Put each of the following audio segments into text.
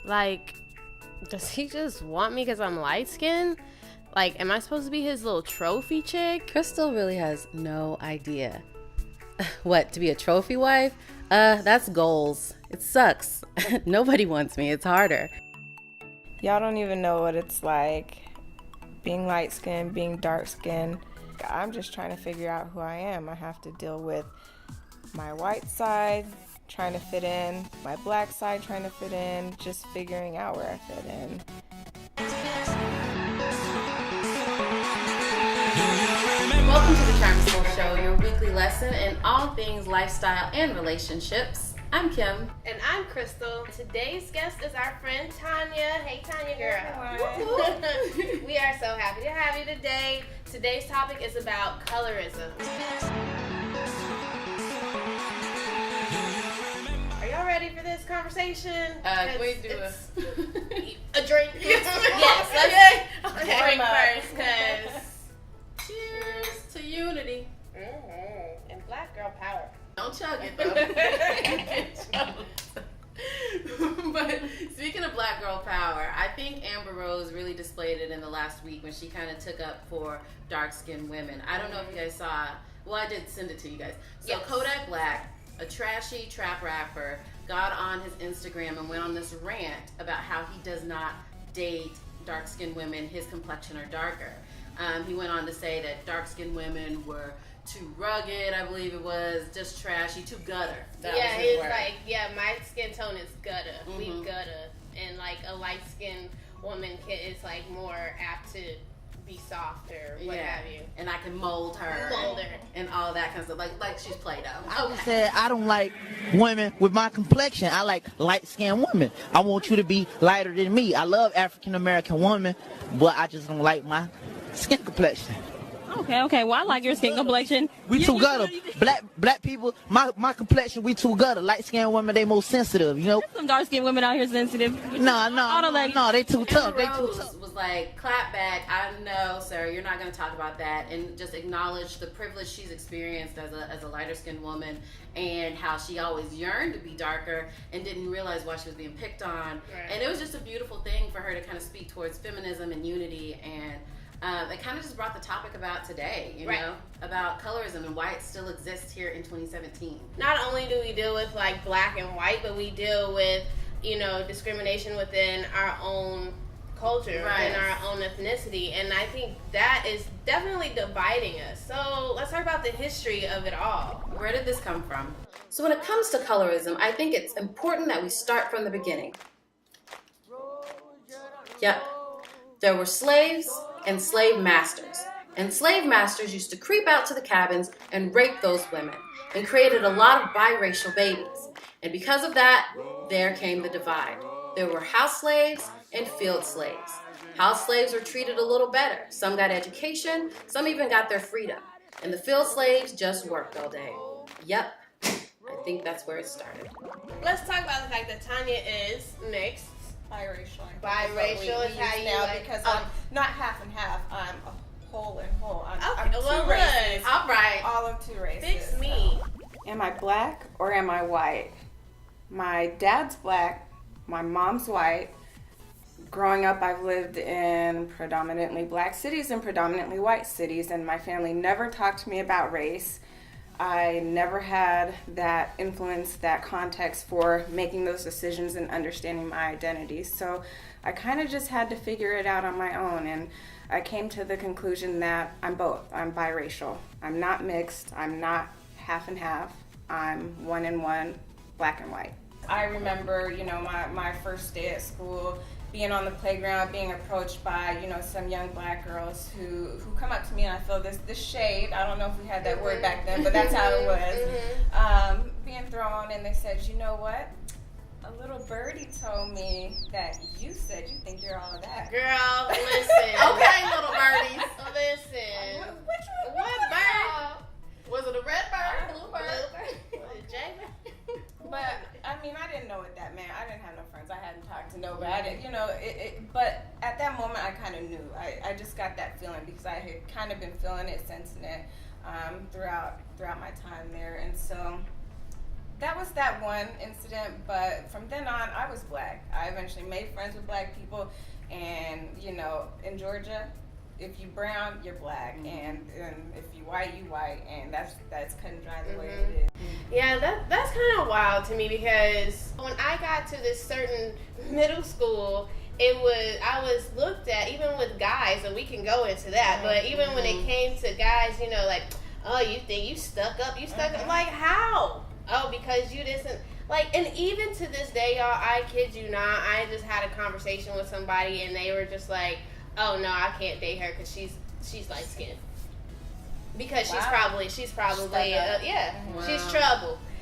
Like, does he just want me because I'm light-skinned? Like, am I supposed to be his little trophy chick? Krystal really has no idea. What, to be a trophy wife? That's goals. It sucks. Nobody wants me. It's harder. Y'all don't even know what it's like being light-skinned, being dark-skinned. I'm just trying to figure out who I am. I have to deal with my white side, trying to fit in, my black side trying to fit in, just figuring out where I fit in. Welcome to the Charm School Show, your weekly lesson in all things lifestyle and relationships. I'm Kim. And I'm Krystal. Today's guest is our friend Tonya. Hey, Tonya girl. We are so happy to have you today. Today's topic is about colorism. Are y'all ready for this conversation? Can we do a drink? Yes, let's drink first, because cheers to unity. Mm-hmm. And black girl power. Don't chug it, though. But speaking of black girl power, I think Amber Rose really displayed it in the last week when she kind of took up for dark-skinned women. I don't know if you guys saw, well, I did send it to you guys. So yes. Kodak Black, a trashy trap rapper, got on his Instagram and went on this rant about how he does not date dark-skinned women his complexion or darker. He went on to say that dark-skinned women were too rugged, I believe it was, just trashy, too gutter. He was like, my skin tone is gutter. Mm-hmm. We gutter. And like a light-skinned woman is like more apt to be soft or what have you. And I can mold her. And all that kind of stuff. Like she's Play-Doh. I said I don't like women with my complexion. I like light-skinned women. I want you to be lighter than me. I love African-American women, but I just don't like my skin complexion. Okay. Well, I like your skin complexion. We too gutter. Black people, my complexion, we too gutter. Light-skinned women, they most sensitive, you know? There's some dark-skinned women out here sensitive. No, they too tough. They too tough. Was like, clap back. I know, sir, you're not going to talk about that, and just acknowledge the privilege she's experienced as a lighter-skinned woman, and how she always yearned to be darker and didn't realize why she was being picked on. Right. And it was just a beautiful thing for her to kind of speak towards feminism and unity, and it kind of just brought the topic about today, you know, about colorism and why it still exists here in 2017. Not only do we deal with like black and white, but we deal with, discrimination within our own culture and our own ethnicity. And I think that is definitely dividing us. So let's talk about the history of it all. Where did this come from? So when it comes to colorism, I think it's important that we start from the beginning. Yep. There were slaves and slave masters. And slave masters used to creep out to the cabins and rape those women and created a lot of biracial babies. And because of that, there came the divide. There were house slaves and field slaves. House slaves were treated a little better. Some got education, some even got their freedom. And the field slaves just worked all day. Yep, I think that's where it started. Let's talk about the fact that Tonya is mixed. Biracial is how you now like, because I'm not half and half. I'm whole and whole. I'm two well, races. All right. All of two races. Fix me. Am I black or am I white? My dad's black. My mom's white. Growing up, I've lived in predominantly black cities and predominantly white cities, and my family never talked to me about race. I never had that influence, that context for making those decisions and understanding my identity. So I kind of just had to figure it out on my own. And I came to the conclusion that I'm both. I'm biracial. I'm not mixed. I'm not half and half. I'm one and one, black and white. I remember, my first day at school, being on the playground, being approached by, some young black girls who come up to me, and I feel this shade. I don't know if we had that word back then, but that's how it was. Being thrown, and they said, you know what? A little birdie told me that you said you think you're all of that. Girl, listen. Okay, little birdies. Listen. What bird? Was it a red bird? Blue bird? Was it Jay? But I didn't know what that meant. I didn't have no friends. I hadn't talked to nobody. I didn't, but at that moment, I kind of knew. I just got that feeling because I had kind of been feeling it, sensing it throughout my time there. And so that was that one incident, but from then on, I was black. I eventually made friends with black people, and you know, in Georgia, if you brown, you're black, and if you white, you white, and that's cut and dry the way it is. Yeah, that's kind of wild to me, because when I got to this certain middle school, I was looked at, even with guys, and we can go into that, but even when it came to guys, you know, like, oh, you think you stuck up, like, how? Oh, because you didn't, like, and even to this day, y'all, I kid you not, I just had a conversation with somebody, and they were just like, oh, no, I can't date her because she's light-skinned. Because she's probably, she's trouble.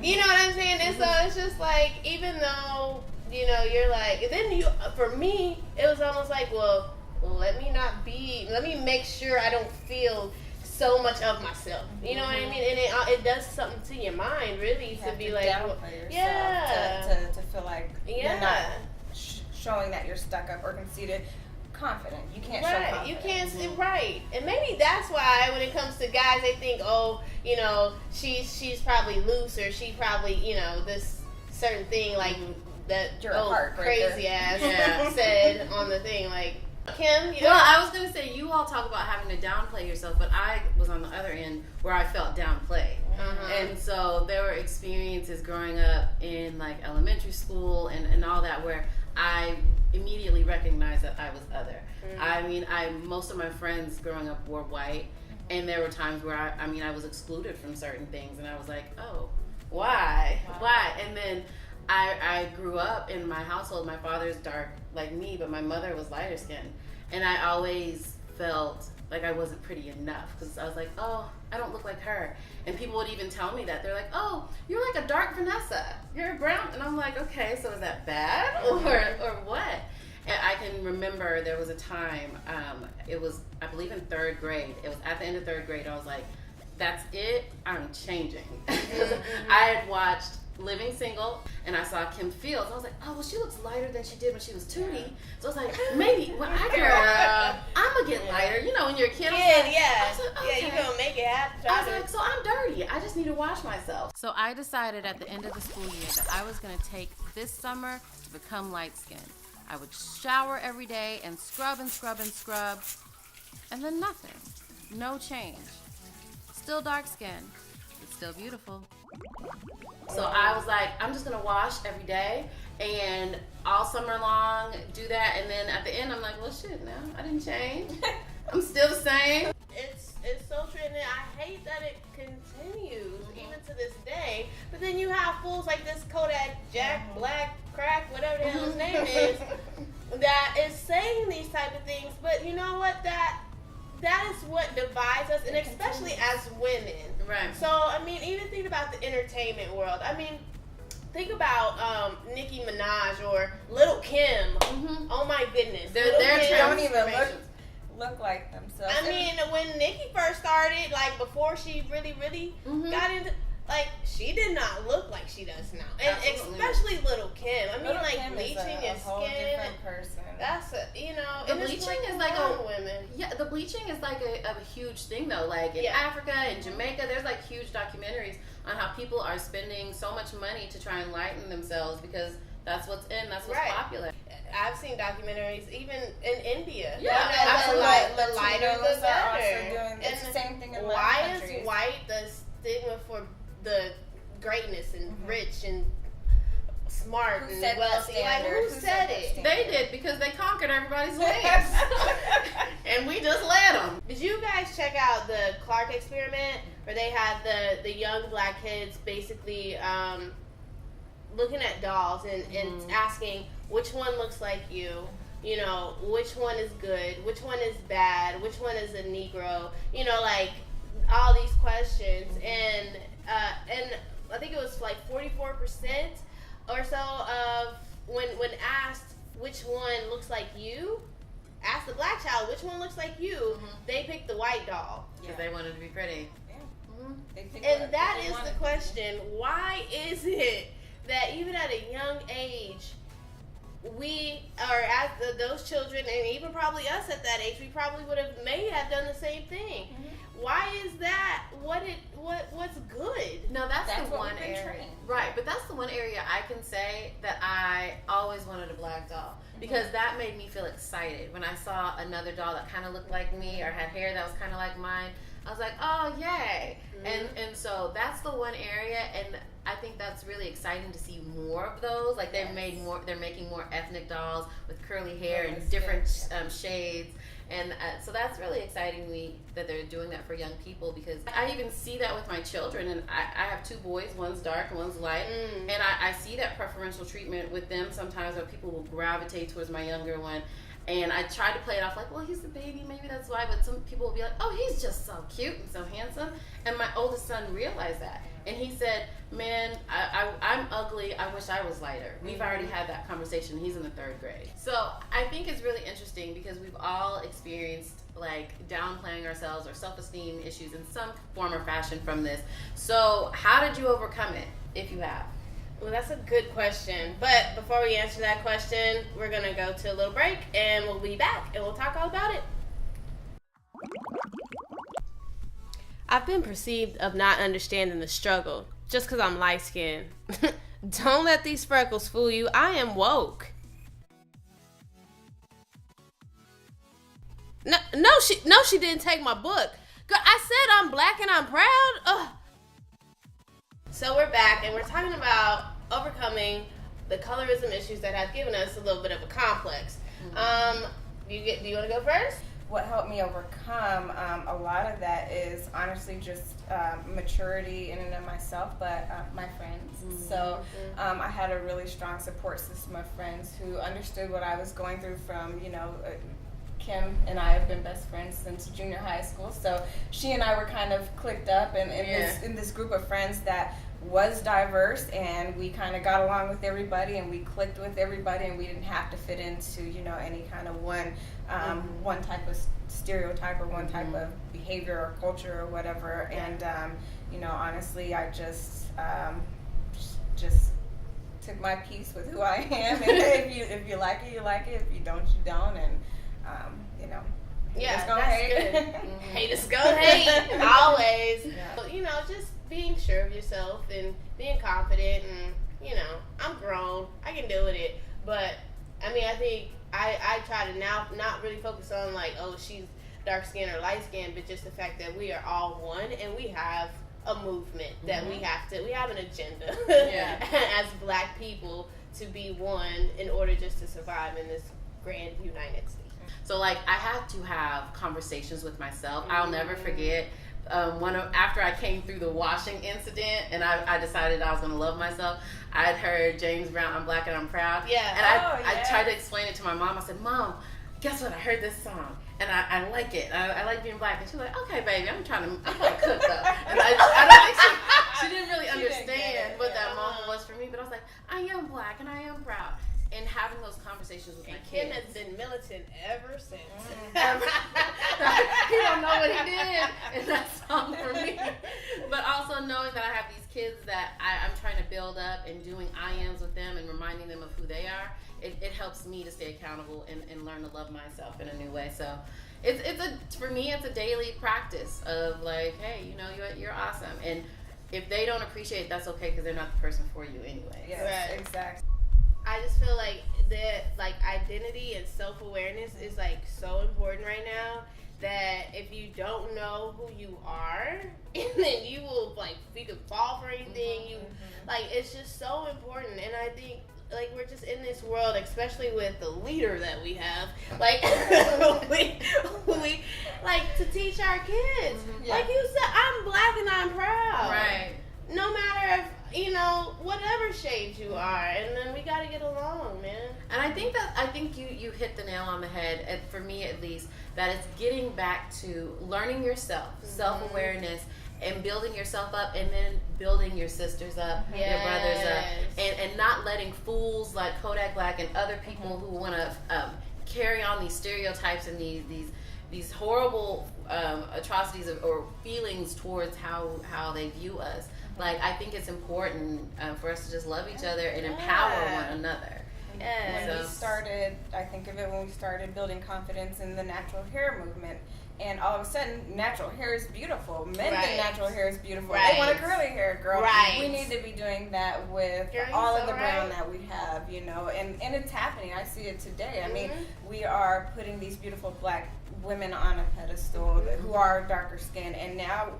You know what I'm saying? And so it's just like, even though, you know, you're like, and then for me, it was almost like, well, let me make sure I don't feel so much of myself. You know what I mean? And it does something to your mind, really, to be like, to feel like you're not showing that you're stuck up or conceited. Confident. You can't show confidence. You can't see right. And maybe that's why when it comes to guys, they think, oh, you know, she's probably loose, or she probably, you know, this certain thing like that crazy ass said on the thing, like, Kim, well, I was gonna say, you all talk about having to downplay yourself, but I was on the other end where I felt downplayed. And so there were experiences growing up in like elementary school and all that where I immediately recognized that I was other. I mean, most of my friends growing up were white, and there were times where I was excluded from certain things, and I was like, oh, why? And then I grew up in my household. My father's dark like me, but my mother was lighter skinned, and I always felt like I wasn't pretty enough, because I was like, oh, I don't look like her. And people would even tell me that. They're like, oh, you're like a dark Vanessa. You're a brown. And I'm like, okay, so is that bad or what? And I can remember there was a time, it was, I believe in 3rd grade. It was at the end of 3rd grade. I was like, that's it. I'm changing. I had watched Living Single, and I saw Kim Fields. I was like, oh, well, she looks lighter than she did when she was Tootie. So I was like, maybe when I grow up, I'm going to get lighter. You know, when you're a kid. I was like, okay. Yeah, you're going to make it happen. I was like, so I'm dirty. I just need to wash myself. So I decided at the end of the school year that I was going to take this summer to become light-skinned. I would shower every day and scrub and scrub and scrub, and then nothing. No change. Still dark-skinned. It's still beautiful. So I was like, I'm just gonna wash every day and all summer long do that, and then at the end I'm like, well, shit, no, I didn't change. I'm still the same. It's so true, and I hate that it continues even to this day. But then you have fools like this Kodak Jack Black Crack, whatever the hell his name is, that is saying these type of things. But you know what? That is what divides us, and especially as women. Right. So, I mean, even think about the entertainment world. I mean, think about Nicki Minaj or Little Kim. Oh my goodness. They don't even look like themselves. I mean, when Nicki first started, like before she really got into, like, she did not look like she does now. And especially Little Kim. I mean, Little like, Kim bleaching your whole skin. Different person. That's you know, the bleaching is like women. Yeah, the bleaching is like a huge thing though. Like in Africa and Jamaica, there's like huge documentaries on how people are spending so much money to try and lighten themselves because that's what's in, that's what's popular. I've seen documentaries even in India. Yeah, the lighter the better. It's the same thing in why is white the stigma for the greatness and rich and smart and wealthy? Like, who said it? They did, because they conquered everybody's ways. And we just let them. Did you guys check out the Clark experiment where they had the young black kids basically looking at dolls and asking which one looks like you? You know, which one is good? Which one is bad? Which one is a Negro? You know, like all these questions. And I think it was like 44% or so of when asked which one looks like you, ask the black child which one looks like you, they picked the white doll. Because they wanted to be pretty. And that is the question. Why is it that even at a young age, we are those children, and even probably us at that age, we probably may have done the same thing. why is that what's good? No, that's the what one we've been area. trained. Right, but that's the one area I can say that I always wanted a black doll. Because that made me feel excited. When I saw another doll that kind of looked like me or had hair that was kind of like mine, I was like, oh, yay. And so that's the one area, and I think that's really exciting to see more of those. Like they're making more ethnic dolls with curly hair and different shades. And so that's really exciting to me that they're doing that for young people, because I even see that with my children. And I have 2 boys, one's dark and one's light. And I see that preferential treatment with them sometimes, where people will gravitate towards my younger one. And I try to play it off like, well, he's the baby, maybe that's why. But some people will be like, oh, he's just so cute and so handsome. And my oldest son realized that. And he said, man, I'm ugly. I wish I was lighter. We've already had that conversation. He's in the 3rd grade. So I think it's really interesting because we've all experienced like downplaying ourselves or self-esteem issues in some form or fashion from this. So how did you overcome it, if you have? Well, that's a good question. But before we answer that question, we're going to go to a little break, and we'll be back, and we'll talk all about it. I've been perceived of not understanding the struggle just because I'm light-skinned. Don't let these freckles fool you. I am woke. No, she didn't take my book. Girl, I said I'm black and I'm proud. Ugh. So we're back, and we're talking about overcoming the colorism issues that have given us a little bit of a complex. Do you want to go first? What helped me overcome a lot of that is honestly just maturity in and of myself, but my friends. So I had a really strong support system of friends who understood what I was going through from, Kim and I have been best friends since junior high school. So she and I were kind of clicked up in this group of friends that was diverse, and we kind of got along with everybody, and we clicked with everybody, and we didn't have to fit into any kind of one type of stereotype or one type of behavior or culture or whatever. And honestly, I just took my piece with who I am, and if you like it, you like it. If you don't, you don't. And yeah, that's hate. Good. Haters gonna hate always. Yeah. Just being sure of yourself and being confident, and I'm grown, I can deal with it. But I think I try to now not really focus on like, oh, she's dark skinned or light skinned, but just the fact that we are all one, and we have a movement that we have an agenda as Black people to be one in order just to survive in this grand United States. So like I had to have conversations with myself. I'll never forget after I came through the washing incident, and I decided I was going to love myself. I had heard James Brown, "I'm Black and I'm Proud." Yeah. And I tried to explain it to my mom. I said, "Mom, guess what? I heard this song, and I like it. I like being black." And she was like, "Okay, baby, I'm trying to cook though." And I don't think she didn't really understand what that moment was for me. But I was like, "I am black and I am proud." And having those conversations with my kids. Kim has been militant ever since. He don't know what he did in that song for me. But also knowing that I have these kids that I'm trying to build up, and doing I-ams with them and reminding them of who they are, it helps me to stay accountable and learn to love myself in a new way. So for me, it's a daily practice of like, hey, you're awesome. And if they don't appreciate it, that's okay, because they're not the person for you anyway. Yes, right. Exactly. I just feel like that, like, identity and self-awareness is like so important right now, that if you don't know who you are, and then you can fall for anything. Like, it's just so important. And I think like we're just in this world, especially with the leader that we have, like we like to teach our kids. Like you said, I'm black and I'm proud. Right. No matter if, whatever shade you are, and then we gotta get along, man. And I think you hit the nail on the head, and for me at least, that it's getting back to learning yourself, self-awareness, and building yourself up, and then building your sisters up, your brothers up, and not letting fools like Kodak Black and other people who want to carry on these stereotypes and these horrible atrocities or feelings towards how they view us. Like, I think it's important for us to just love each other and empower one another. Yeah. When we started, I think of it when we started building confidence in the natural hair movement. And all of a sudden, natural hair is beautiful. Men think natural hair is beautiful. They want a curly hair girl. We need to be doing that with all of the brown that we have, you know. And it's happening. I see it today. I mean, we are putting these beautiful black women on a pedestal who are darker skinned. And now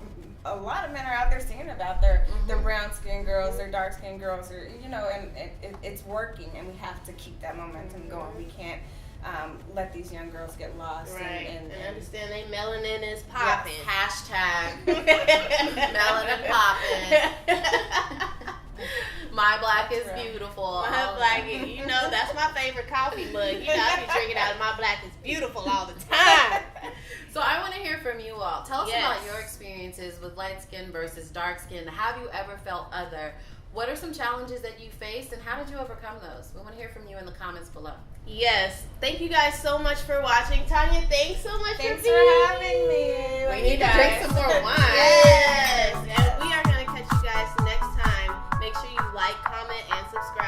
a lot of men are out there singing about their brown skinned girls, their dark skinned girls, or, you know, and it's working. And we have to keep that momentum going. We can't let these young girls get lost and understand they melanin is popping. Yes. Hashtag melanin popping. My black is beautiful. My black is, you know, that's my favorite coffee mug. You know, I be drinking out of my black is beautiful all the time. So I want to hear from you all. Tell us about your experiences with light skin versus dark skin. Have you ever felt other? What are some challenges that you faced, and how did you overcome those? We want to hear from you in the comments below. Yes. Thank you guys so much for watching. Tonya, thanks so much for having me. We need to drink some more wine. Yes. And we are going to catch you guys next time. Make sure you like, comment, and subscribe.